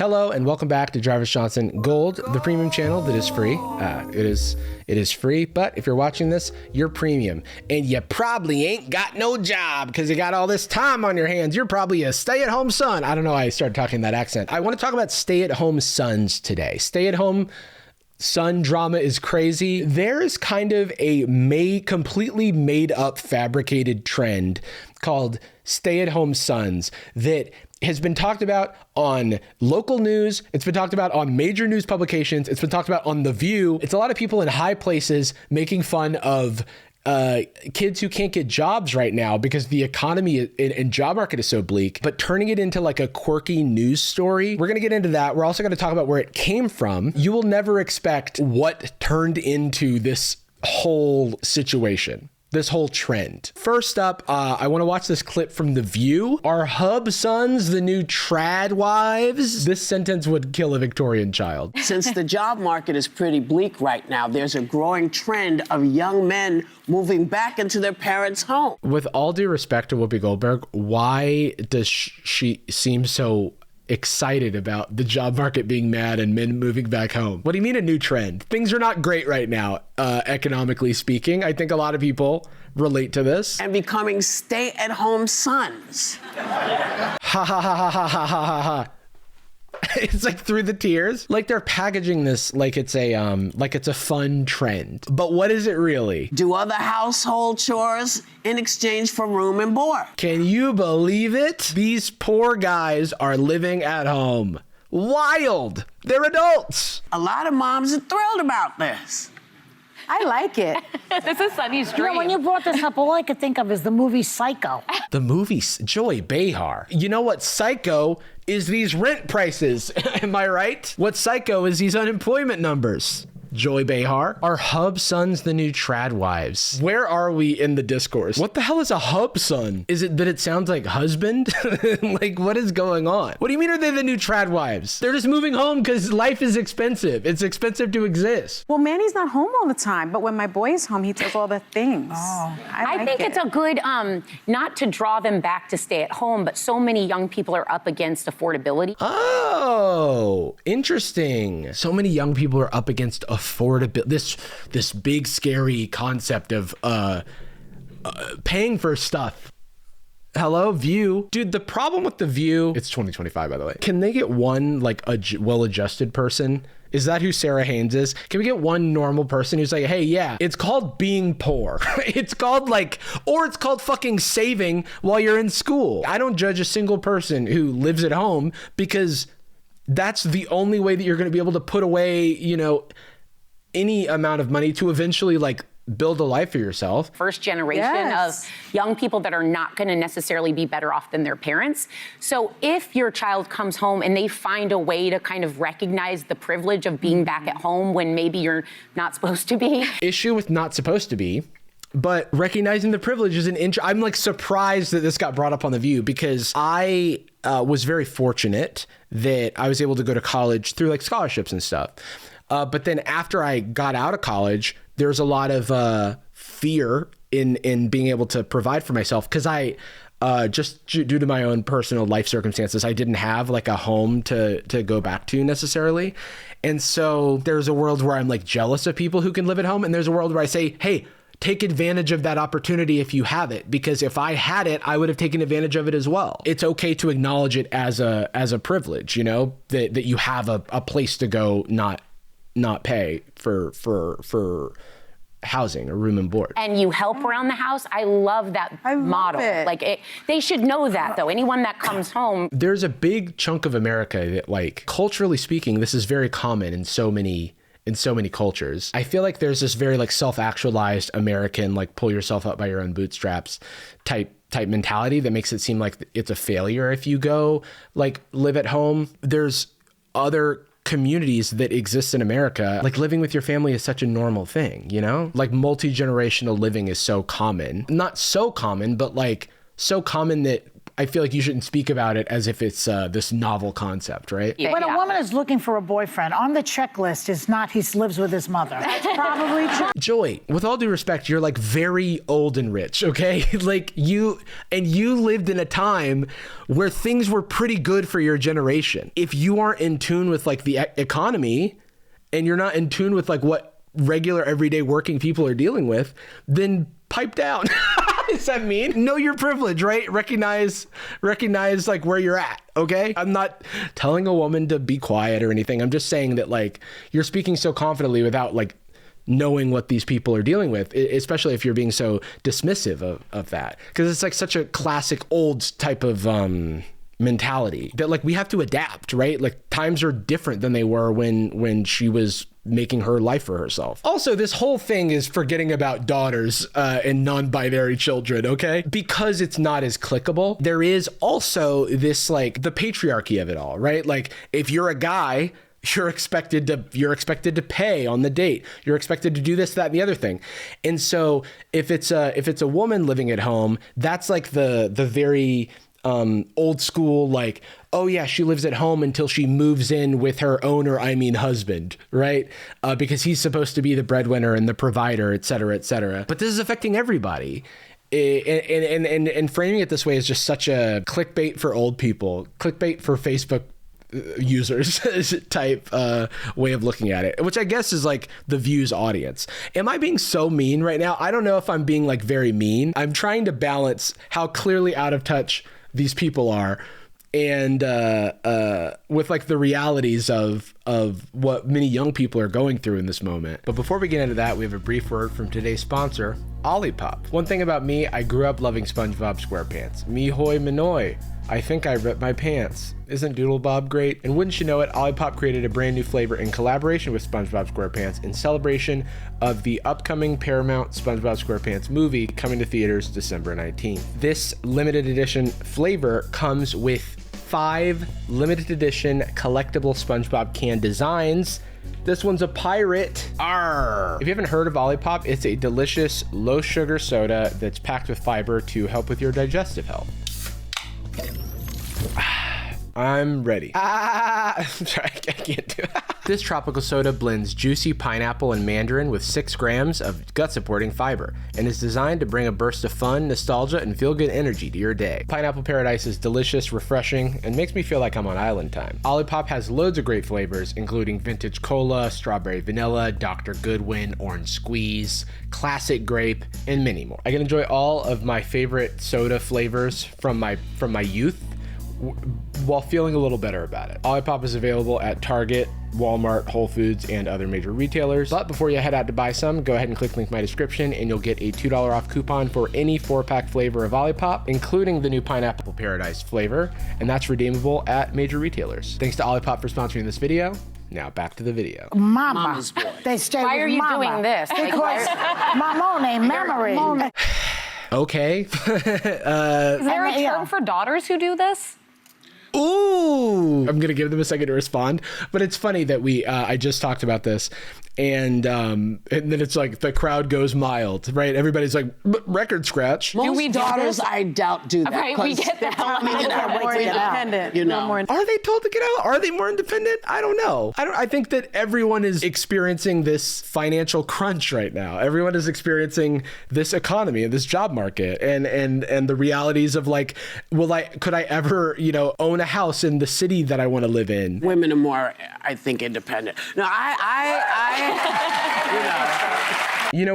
Hello and welcome back to Jarvis Johnson Gold, the premium channel that is free. It is free, but if you're watching this, you're premium and you probably ain't got no job because you got all this time on your hands. You're probably a stay-at-home son. I don't know why I started talking that accent. I want to talk about stay-at-home sons today. Stay-at-home son drama is crazy. There is kind of a completely made up fabricated trend called stay-at-home sons that has been talked about on local news. It's been talked about on major news publications. It's been talked about on The View. It's a lot of people in high places making fun of kids who can't get jobs right now because the economy and job market is so bleak, but turning it into like a quirky news story. We're going to get into that. We're also going to talk about where it came from. You will never expect what turned into this whole situation. This whole trend. First up, I want to watch this clip from The View. Are hub sons the new trad wives? This sentence would kill a Victorian child. Since the job market is pretty bleak right now, there's a growing trend of young men moving back into their parents' home. With all due respect to Whoopi Goldberg, why does she seem so excited about the job market being mad and men moving back home? What do you mean a new trend? Things are not great right now, economically speaking. I think a lot of people relate to this. And becoming stay-at-home sons. Ha ha ha ha ha ha ha ha. It's like through the tears. Like they're packaging this like it's a fun trend. But what is it really? Do other household chores in exchange for room and board. Can you believe it? These poor guys are living at home. Wild. They're adults. A lot of moms are thrilled about this. I like it. This is Sunny's dream. You know, when you brought this up, all I could think of is the movie Psycho. The movie Joy Behar. You know what Psycho is? These rent prices. Am I right? What Psycho is these unemployment numbers. Joy Behar. Are hub sons the new trad wives? Where are we in the discourse? What the hell is a hub son? Is it that it sounds like husband? Like, what is going on? What do you mean are they the new trad wives? They're just moving home because life is expensive. It's expensive to exist. Well, Manny's not home all the time, but when my boy is home, he does all the things. Oh. I think it's a good, not to draw them back to stay at home, but so many young people are up against affordability. Oh, interesting. So many young people are up against affordability. This big scary concept of paying for stuff. Hello, View. Dude, the problem with The View, it's 2025, by the way. Can they get one like a well-adjusted person? Is that who Sarah Haynes is? Can we get one normal person who's like, hey, yeah, it's called being poor. It's called or it's called fucking saving while you're in school. I don't judge a single person who lives at home because that's the only way that you're going to be able to put away, any amount of money to eventually build a life for yourself. First generation of young people that are not going to necessarily be better off than their parents. So if your child comes home and they find a way to kind of recognize the privilege of being back at home when maybe you're not supposed to be. Issue with not supposed to be, but recognizing the privilege is I'm surprised that this got brought up on The View because I was very fortunate that I was able to go to college through scholarships and stuff. But then after I got out of college, there's a lot of fear in being able to provide for myself because I just due to my own personal life circumstances, I didn't have a home to go back to necessarily. And so there's a world where I'm jealous of people who can live at home. And there's a world where I say, hey, take advantage of that opportunity if you have it, because if I had it, I would have taken advantage of it as well. It's okay to acknowledge it as a privilege, that you have a place to go, not pay for housing or room and board. And you help around the house. I love that model. They should know that though. Anyone that comes home. There's a big chunk of America that culturally speaking, this is very common in so many cultures. I feel like there's this very self-actualized American, pull yourself up by your own bootstraps type mentality that makes it seem like it's a failure if you go live at home. There's other communities that exist in America, living with your family is such a normal thing, multi-generational living is so common. Not so common, but so common that I feel like you shouldn't speak about it as if it's this novel concept, right? Yeah. When a woman is looking for a boyfriend, on the checklist is not he lives with his mother. That's probably true. Joy, with all due respect, you're like very old and rich, okay? Like you lived in a time where things were pretty good for your generation. If you aren't in tune with like the economy and you're not in tune with like what regular everyday working people are dealing with, then pipe down. Does that mean? Know your privilege, right? Recognize like where you're at, okay? I'm not telling a woman to be quiet or anything. I'm just saying that like you're speaking so confidently without like knowing what these people are dealing with, especially if you're being so dismissive of that. Because it's like such a classic old type of mentality that like we have to adapt, right? Like times are different than they were when she was making her life for herself. Also, this whole thing is forgetting about daughters and non-binary children, okay? Because it's not as clickable. There is also this like the patriarchy of it all, right? Like if you're a guy, you're expected to pay on the date. You're expected to do this, that, and the other thing. And so if it's a woman living at home, that's like the very old school, like, oh yeah, she lives at home until she moves in with her owner, husband, right? Because he's supposed to be the breadwinner and the provider, et cetera, et cetera. But this is affecting everybody. And framing it this way is just such a clickbait for old people, clickbait for Facebook users type way of looking at it, which I guess is like the Views audience. Am I being so mean right now? I don't know if I'm being like very mean. I'm trying to balance how clearly out of touch these people are and with like the realities of what many young people are going through in this moment. But before we get into that, we have a brief word from today's sponsor, Olipop. One thing about me, I grew up loving SpongeBob SquarePants. Me hoy manoy. I think I ripped my pants. Isn't Doodle Bob great? And wouldn't you know it, Olipop created a brand new flavor in collaboration with SpongeBob SquarePants in celebration of the upcoming Paramount SpongeBob SquarePants movie coming to theaters December 19th. This limited edition flavor comes with 5 limited edition collectible SpongeBob can designs. This one's a pirate. Arr! If you haven't heard of Olipop, it's a delicious low sugar soda that's packed with fiber to help with your digestive health. I'm ready. I'm sorry, I can't do it. This tropical soda blends juicy pineapple and mandarin with 6 grams of gut-supporting fiber and is designed to bring a burst of fun, nostalgia, and feel-good energy to your day. Pineapple Paradise is delicious, refreshing, and makes me feel like I'm on island time. Olipop has loads of great flavors, including vintage cola, strawberry vanilla, Dr. Goodwin, orange squeeze, classic grape, and many more. I can enjoy all of my favorite soda flavors from my youth while feeling a little better about it. Olipop is available at Target, Walmart, Whole Foods, and other major retailers. But before you head out to buy some, go ahead and click link in my description and you'll get a $2 off coupon for any 4-pack flavor of Olipop, including the new Pineapple Paradise flavor, and that's redeemable at major retailers. Thanks to Olipop for sponsoring this video. Now back to the video. Mama's boy. They stay Why with are you mama. doing this? Like, Because mamone, memory. Okay. Is there a term for daughters who do this? Ooh, I'm gonna give them a second to respond, but it's funny that I just talked about this, and then it's like the crowd goes mild, right? Everybody's like record scratch. Most we do daughters, this? I doubt, do that. Right, we get they're that. probably More independent. You know. Are they told to get out? Are they more independent? I don't know. I think that everyone is experiencing this financial crunch right now. Everyone is experiencing this economy and this job market and the realities of like, could I ever, own a house in the city that I want to live in? Women are more, I think, independent. No,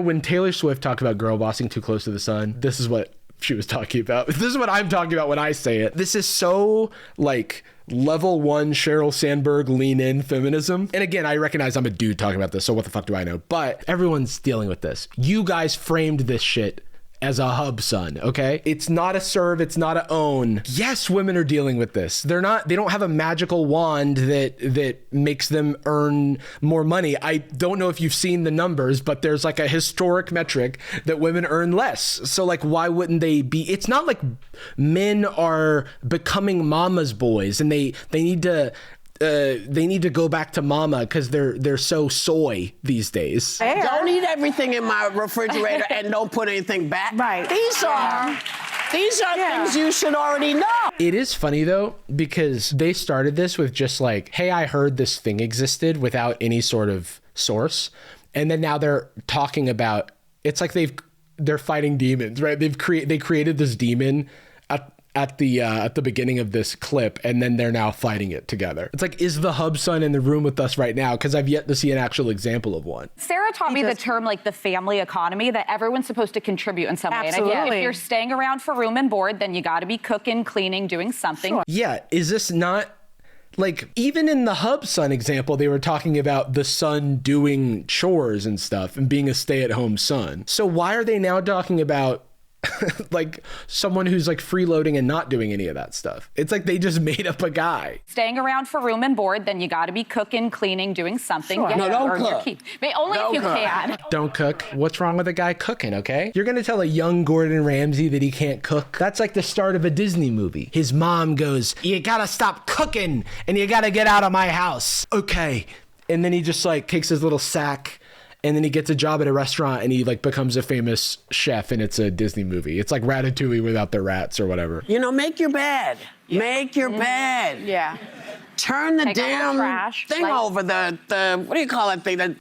When Taylor Swift talked about girl bossing too close to the sun, this is what she was talking about. This is what I'm talking about when I say it. This is so like level 1 Sheryl Sandberg lean in feminism. And again, I recognize I'm a dude talking about this, so what the fuck do I know? But everyone's dealing with this. You guys framed this shit as a hub, son, okay? It's not a serve, it's not a own. Yes, women are dealing with this. They don't have a magical wand that makes them earn more money. I don't know if you've seen the numbers, but there's like a historic metric that women earn less. So like, why wouldn't they be? It's not like men are becoming mama's boys and they need to go back to mama because they're so soy these days. Don't eat everything in my refrigerator and don't put anything back. Right. These are These are things you should already know. It is funny though, because they started this with just like, hey, I heard this thing existed without any sort of source. And then now they're talking about, it's like they're fighting demons, right? They created this demon at the beginning of this clip, and then they're now fighting it together. It's like, is the hub son in the room with us right now? Because I've yet to see an actual example of one. Sarah taught me the term like the family economy, that everyone's supposed to contribute in some way. Absolutely. And if you're staying around for room and board, then you got to be cooking, cleaning, doing something. Sure. Yeah, is this not like, even in the hub son example, they were talking about the son doing chores and stuff and being a stay-at-home son. So why are they now talking about like someone who's like freeloading and not doing any of that stuff? It's like they just made up a guy. Staying around for room and board, then you got to be cooking, cleaning, doing something. Sure. You No, have to don't earn your cook. keep. Only if you can. Don't cook. What's wrong with a guy cooking, okay? You're gonna tell a young Gordon Ramsay that he can't cook? That's like the start of a Disney movie. His mom goes, you gotta stop cooking and you gotta get out of my house. Okay. And then he just like takes his little sack, and then he gets a job at a restaurant and he like becomes a famous chef, and it's a Disney movie. It's like Ratatouille without the rats or whatever. You know, make your bed. Make your bed. Yeah. Turn the Take out the damn trash, thing like- over, the what do you call that thing?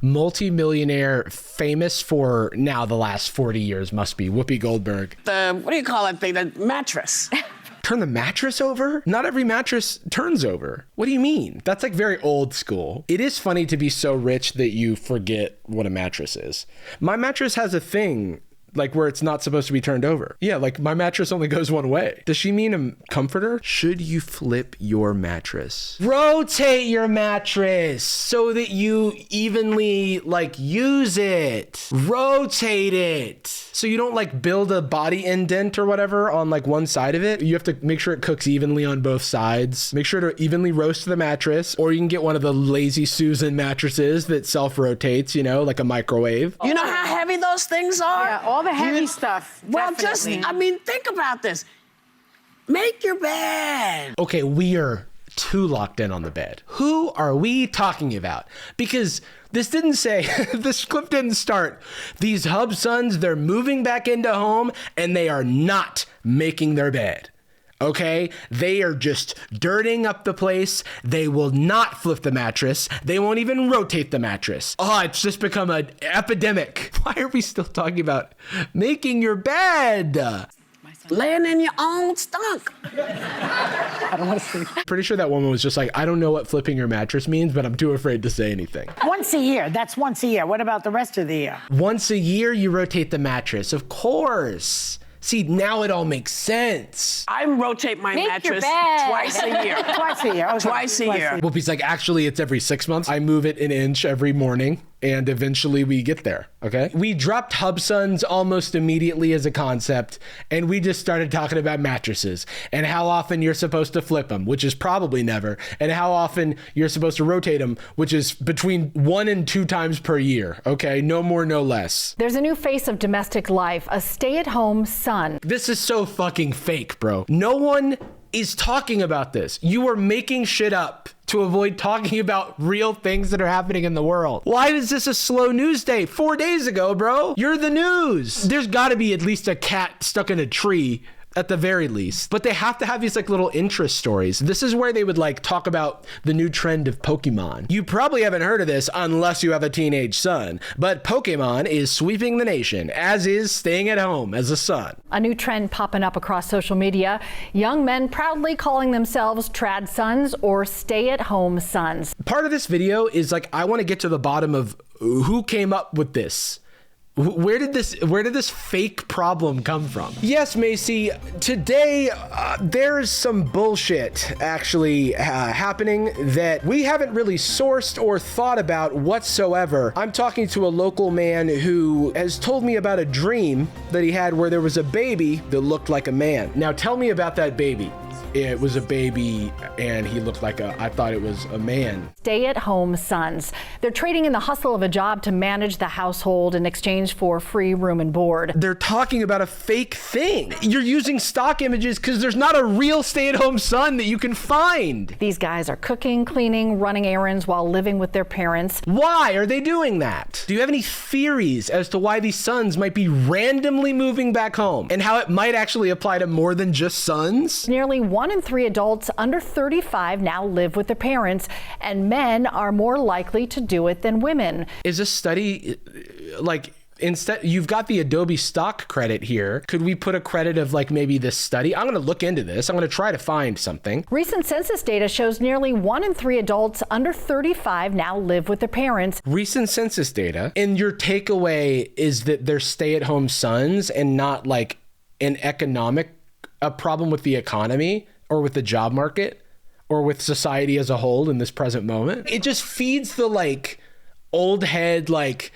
Multi-millionaire, famous for now the last 40 years must be Whoopi Goldberg. What do you call that thing? The mattress. Turn the mattress over? Not every mattress turns over. What do you mean? That's like very old school. It is funny to be so rich that you forget what a mattress is. My mattress has a thing like where it's not supposed to be turned over. Yeah, like my mattress only goes one way. Does she mean a comforter? Should you flip your mattress? Rotate your mattress so that you evenly like use it. Rotate it. So you don't like build a body indent or whatever on like one side of it. You have to make sure it cooks evenly on both sides. Make sure to evenly roast the mattress, or you can get one of the Lazy Susan mattresses that self-rotates, you know, like a microwave. You know how heavy those things are? Yeah, all the heavy stuff. Well, definitely. I mean, think about this. Make your bed. Okay, we are too locked in on the bed. Who are we talking about? Because this didn't say, this clip didn't start, these hub sons, they're moving back into home and they are not making their bed. Okay? They are just dirtying up the place. They will not flip the mattress. They won't even rotate the mattress. Oh, it's just become an epidemic. Why are we still talking about making your bed? Laying in your own stunk. I don't want to see. Pretty sure that woman was just like, I don't know what flipping your mattress means, but I'm too afraid to say anything. Once a year. That's once a year. What about the rest of the year? Once a year, you rotate the mattress. Of course. See, now it all makes sense. I rotate my Make your mattress bed. twice a year. Twice a year. Okay. Twice a year. Whoopi's like, actually, it's every 6 months. I move it an inch every morning, and eventually we get there, okay? We dropped hub sons almost immediately as a concept, and we just started talking about mattresses and how often you're supposed to flip them, which is probably never, and how often you're supposed to rotate them, which is between 1 and 2 times per year, okay? No more, no less. There's a new face of domestic life, a stay-at-home son. This is so fucking fake, bro. No one is talking about this. You are making shit up to avoid talking about real things that are happening in the world. Why is this a slow news day? 4 days ago, bro. You're the news. There's gotta be at least a cat stuck in a tree at the very least. But they have to have these like little interest stories. This is where they would like talk about the new trend of Pokemon. You probably haven't heard of this unless you have a teenage son, but Pokemon is sweeping the nation, as is staying at home as a son. A new trend popping up across social media. Young men proudly calling themselves trad sons or stay-at-home sons. Part of this video is like, I want to get to the bottom of who came up with this. Where did this fake problem come from? Yes, Macy, today there's some bullshit actually happening that we haven't really sourced or thought about whatsoever. I'm talking to a local man who has told me about a dream that he had where there was a baby that looked like a man. Now tell me about that baby. it was a baby and he looked like I thought it was a man. Stay-at-home sons. They're trading in the hustle of a job to manage the household in exchange for free room and board. They're talking about a fake thing. You're using stock images because there's not a real stay-at-home son that you can find. These guys are cooking, cleaning, running errands while living with their parents. Why are they doing that? Do you have any theories as to why these sons might be randomly moving back home and how it might actually apply to more than just sons? Nearly 1 in 3 adults under 35 now live with their parents, and men are more likely to do it than women. Is this study like, instead, you've got the Adobe stock credit here. Could we put a credit of like maybe this study? I'm going to look into this. I'm going to try to find something. Recent census data shows nearly 1 in 3 adults under 35 now live with their parents. Recent census data. And your takeaway is that they're stay-at-home sons and not like a problem with the economy or with the job market or with society as a whole in this present moment. It just feeds the like old head, like,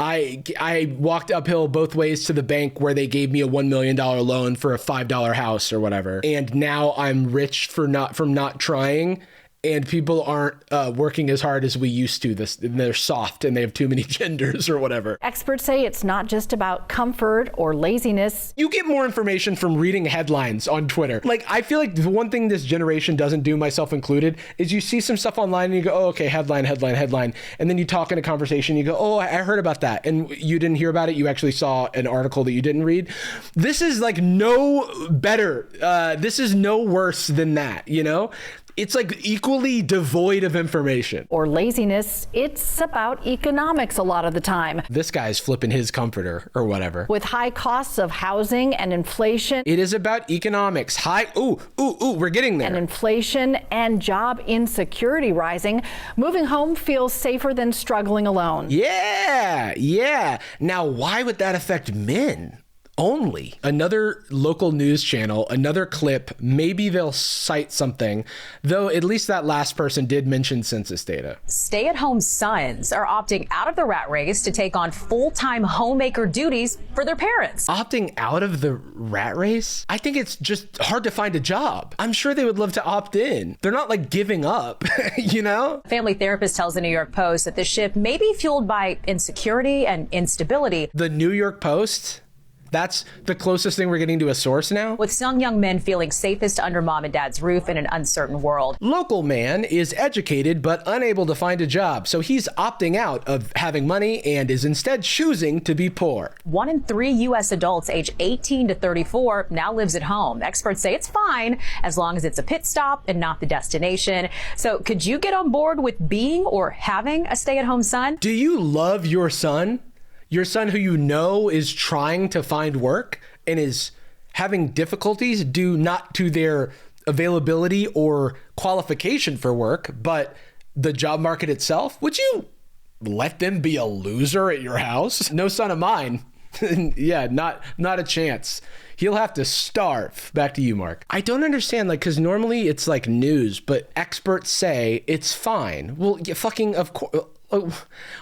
I walked uphill both ways to the bank where they gave me a $1 million loan for a $5 house or whatever. And now I'm rich from not trying. And people aren't working as hard as we used to. They're soft and they have too many genders or whatever. Experts say it's not just about comfort or laziness. You get more information from reading headlines on Twitter. Like, I feel like the one thing this generation doesn't do, myself included, is you see some stuff online and you go, oh, okay, headline. And then you talk in a conversation, you go, oh, I heard about that. And you didn't hear about it. You actually saw an article that you didn't read. This is like no better. This is no worse than that, you know? It's like equally devoid of information. Or laziness, it's about economics a lot of the time. This guy's flipping his comforter or whatever. With high costs of housing and inflation. It is about economics. We're getting there. And inflation and job insecurity rising. Moving home feels safer than struggling alone. Yeah. Now, why would that affect men? Only. Another local news channel, another clip, maybe they'll cite something, though at least that last person did mention census data. Stay-at-home sons are opting out of the rat race to take on full-time homemaker duties for their parents. Opting out of the rat race? I think it's just hard to find a job. I'm sure they would love to opt in. They're not like giving up, you know? Family therapist tells the New York Post that the shift may be fueled by insecurity and instability. The New York Post? That's the closest thing we're getting to a source now? With some young men feeling safest under mom and dad's roof in an uncertain world. Local man is educated but unable to find a job, so he's opting out of having money and is instead choosing to be poor. 1 in 3 U.S. adults aged 18 to 34 now lives at home. Experts say it's fine as long as it's a pit stop and not the destination. So could you get on board with being or having a stay-at-home son? Do you love your son? Your son who you know is trying to find work and is having difficulties due not to their availability or qualification for work, but the job market itself? Would you let them be a loser at your house? No son of mine. Yeah, not a chance. He'll have to starve. Back to you, Mark. I don't understand, like, because normally it's like news, but experts say it's fine. Well, yeah, fucking, of course.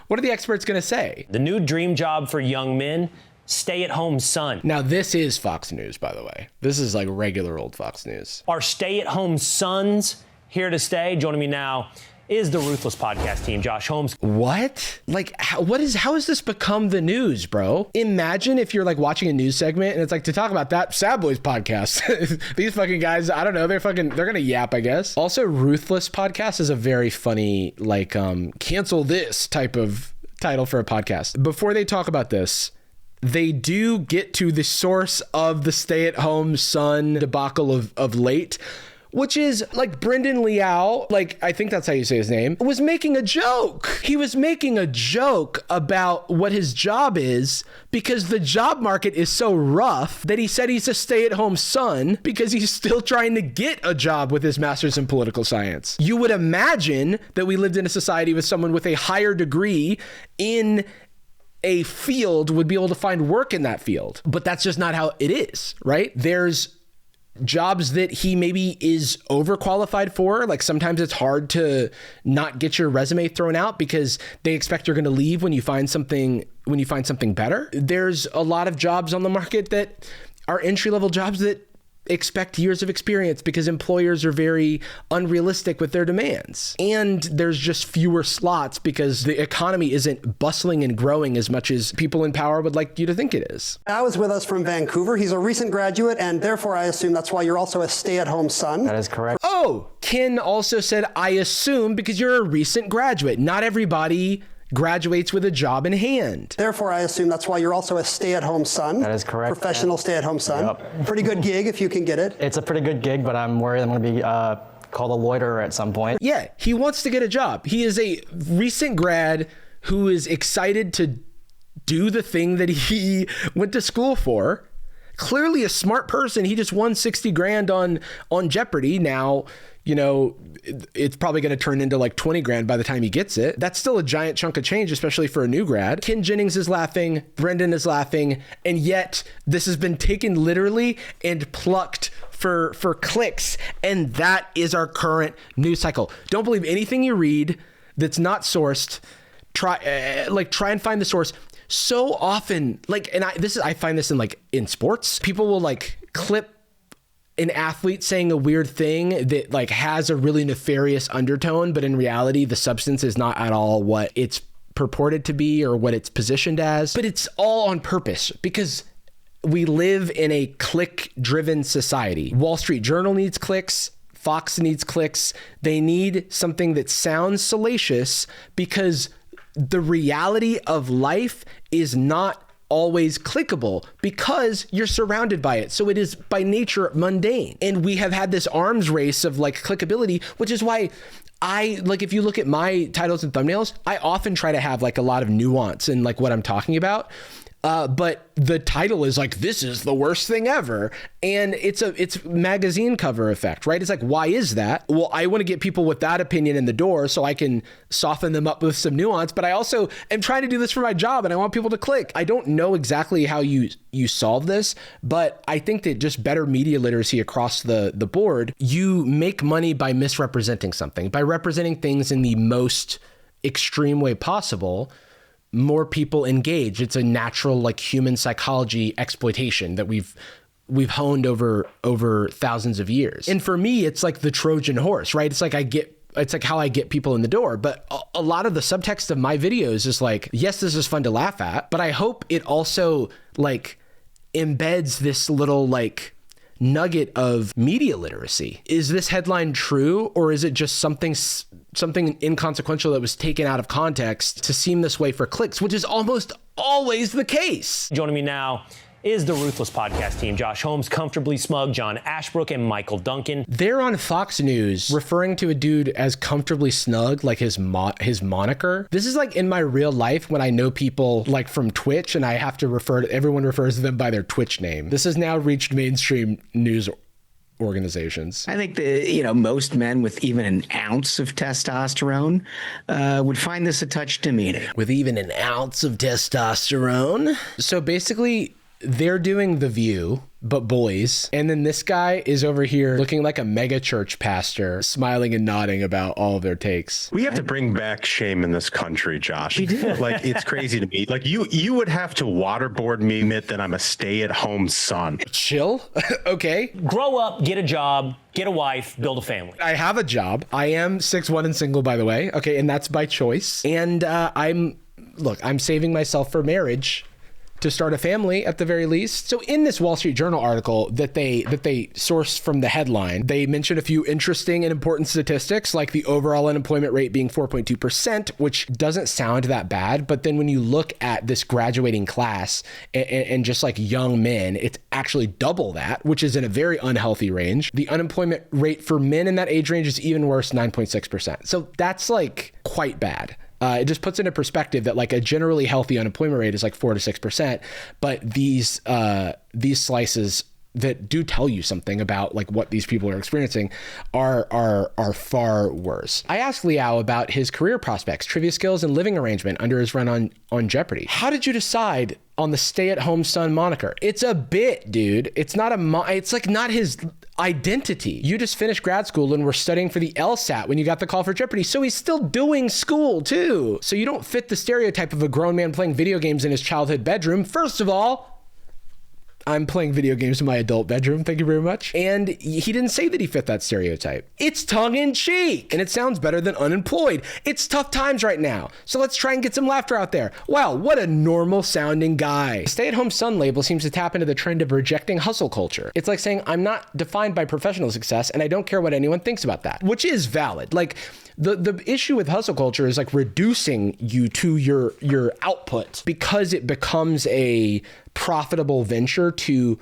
What are the experts going to say? The new dream job for young men, stay-at-home son. Now, this is Fox News, by the way. This is like regular old Fox News. Are stay-at-home sons here to stay? Joining me now is the Ruthless podcast team, Josh Holmes. What? Like, how has this become the news, bro? Imagine if you're like watching a news segment and it's like, to talk about that Sad Boys podcast. These fucking guys, I don't know, they're gonna yap, I guess. Also, Ruthless podcast is a very funny, like, cancel this type of title for a podcast. Before they talk about this, they do get to the source of the stay-at-home son debacle of late, which is like Brendan Liao, like I think that's how you say his name, was making a joke. He was making a joke about what his job is because the job market is so rough that he said he's a stay-at-home son because he's still trying to get a job with his master's in political science. You would imagine that we lived in a society with someone with a higher degree in a field would be able to find work in that field, but that's just not how it is, right? There's jobs that he maybe is overqualified for. Like sometimes it's hard to not get your resume thrown out because they expect you're going to leave when you find something better. There's a lot of jobs on the market that are entry-level jobs that expect years of experience because employers are very unrealistic with their demands. And there's just fewer slots because the economy isn't bustling and growing as much as people in power would like you to think it is. Al is with us from Vancouver. He's a recent graduate, and therefore I assume that's why you're also a stay-at-home son. That is correct. Oh, Ken also said, I assume because you're a recent graduate. Not everybody graduates with a job in hand. Therefore, I assume that's why you're also a stay-at-home son. That is correct. Professional stay-at-home son. Yep. Pretty good gig if you can get it. It's a pretty good gig, but I'm worried I'm going to be called a loiterer at some point. Yeah, he wants to get a job. He is a recent grad who is excited to do the thing that he went to school for. Clearly a smart person. He just won 60 grand on Jeopardy. Now, you know, it's probably going to turn into like 20 grand by the time he gets it. That's still a giant chunk of change, especially for a new grad. Ken Jennings is laughing. Brendan is laughing. And yet this has been taken literally and plucked for clicks. And that is our current news cycle. Don't believe anything you read that's not sourced. Try and find the source. So often, I find this in sports. People will like clip an athlete saying a weird thing that like has a really nefarious undertone, but in reality, the substance is not at all what it's purported to be or what it's positioned as. But it's all on purpose because we live in a click-driven society. Wall Street Journal needs clicks. Fox needs clicks. They need something that sounds salacious because the reality of life is not always clickable because you're surrounded by it. So it is by nature mundane. And we have had this arms race of like clickability, which is why if you look at my titles and thumbnails, I often try to have like a lot of nuance in like what I'm talking about. But the title is like, this is the worst thing ever. And it's magazine cover effect, right? It's like, why is that? Well, I want to get people with that opinion in the door so I can soften them up with some nuance. But I also am trying to do this for my job and I want people to click. I don't know exactly how you solve this, but I think that just better media literacy across the board, you make money by misrepresenting something, by representing things in the most extreme way possible. More people engage. It's a natural like human psychology exploitation that we've honed over thousands of years. And for me, it's like the Trojan horse, right? It's like how I get people in the door. But a lot of the subtext of my videos is like, yes, this is fun to laugh at, but I hope it also like embeds this little like nugget of media literacy. Is this headline true, or is it just something inconsequential that was taken out of context to seem this way for clicks, which is almost always the case? Joining me now is the Ruthless podcast team. Josh Holmes, Comfortably Smug, John Ashbrook, and Michael Duncan. They're on Fox News referring to a dude as Comfortably Snug, like his moniker. This is like in my real life when I know people like from Twitch and I have to everyone refers to them by their Twitch name. This has now reached mainstream news organizations. I think most men with even an ounce of testosterone would find this a touch demeaning. With even an ounce of testosterone? So basically, they're doing The View, but boys. And then this guy is over here looking like a mega church pastor, smiling and nodding about all of their takes. We have to bring back shame in this country, Josh. We do. Like, it's crazy to me. Like, you would have to waterboard me, admit that I'm a stay-at-home son. Chill. Okay. Grow up, get a job, get a wife, build a family. I have a job. I am 6'1" and single, by the way. Okay, and that's by choice. And I'm saving myself for marriage, to start a family at the very least. So in this Wall Street Journal article that they sourced from the headline, they mentioned a few interesting and important statistics, like the overall unemployment rate being 4.2%, which doesn't sound that bad. But then when you look at this graduating class and just like young men, it's actually double that, which is in a very unhealthy range. The unemployment rate for men in that age range is even worse, 9.6%. So that's like quite bad. It just puts into perspective that like a generally healthy unemployment rate is like 4 to 6%, but these slices that do tell you something about like what these people are experiencing are far worse. I asked Liao about his career prospects, trivia skills, and living arrangement under his run on Jeopardy. How did you decide on the stay-at-home son moniker? It's a bit, dude. It's not it's like not his identity. You just finished grad school and were studying for the LSAT when you got the call for Jeopardy. So he's still doing school too. So you don't fit the stereotype of a grown man playing video games in his childhood bedroom. First of all, I'm playing video games in my adult bedroom, thank you very much. And he didn't say that he fit that stereotype. It's tongue in cheek, and it sounds better than unemployed. It's tough times right now, so let's try and get some laughter out there. Wow, what a normal sounding guy. The stay-at-home son label seems to tap into the trend of rejecting hustle culture. It's like saying, I'm not defined by professional success, and I don't care what anyone thinks about that, which is valid. Like, the issue with hustle culture is like reducing you to your output because it becomes a profitable venture to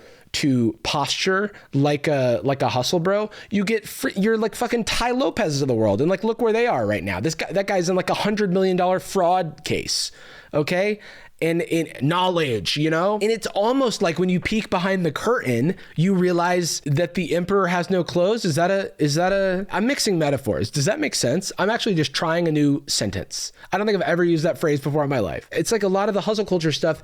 posture like a hustle bro. You get free, you're like fucking Ty Lopez of the world, and like look where they are right now. That guy's in like $100 million fraud case, okay? And in knowledge, you know? And it's almost like when you peek behind the curtain, you realize that the emperor has no clothes. Is that a, I'm mixing metaphors. Does that make sense? I'm actually just trying a new sentence. I don't think I've ever used that phrase before in my life. It's like a lot of the hustle culture stuff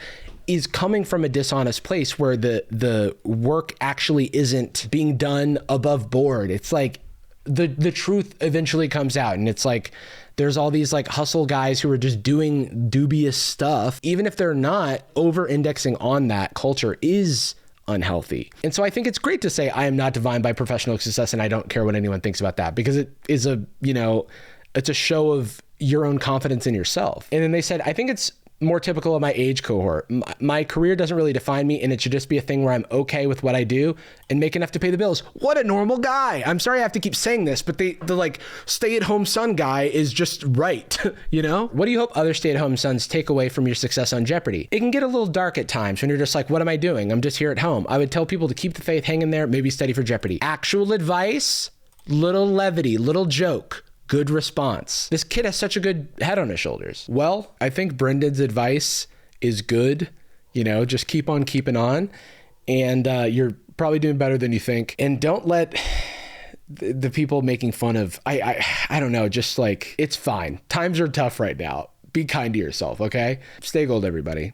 is coming from a dishonest place where the work actually isn't being done above board. It's like the truth eventually comes out, and it's like, there's all these like hustle guys who are just doing dubious stuff. Even if they're not, over-indexing on that culture is unhealthy. And so I think it's great to say, I am not defined by professional success and I don't care what anyone thinks about that, because it is it's a show of your own confidence in yourself. And then they said, I think it's more typical of my age cohort. My career doesn't really define me, and it should just be a thing where I'm okay with what I do and make enough to pay the bills. What a normal guy. I'm sorry I have to keep saying this, but the like stay-at-home son guy is just right, you know? What do you hope other stay-at-home sons take away from your success on Jeopardy? It can get a little dark at times when you're just like, what am I doing? I'm just here at home. I would tell people to keep the faith, hang in there, maybe study for Jeopardy. Actual advice, little levity, little joke. Good response. This kid has such a good head on his shoulders. Well, I think Brendan's advice is good. Just keep on keeping on, and you're probably doing better than you think. And don't let the people making fun of, I don't know, just like, it's fine. Times are tough right now. Be kind to yourself, okay? Stay gold, everybody.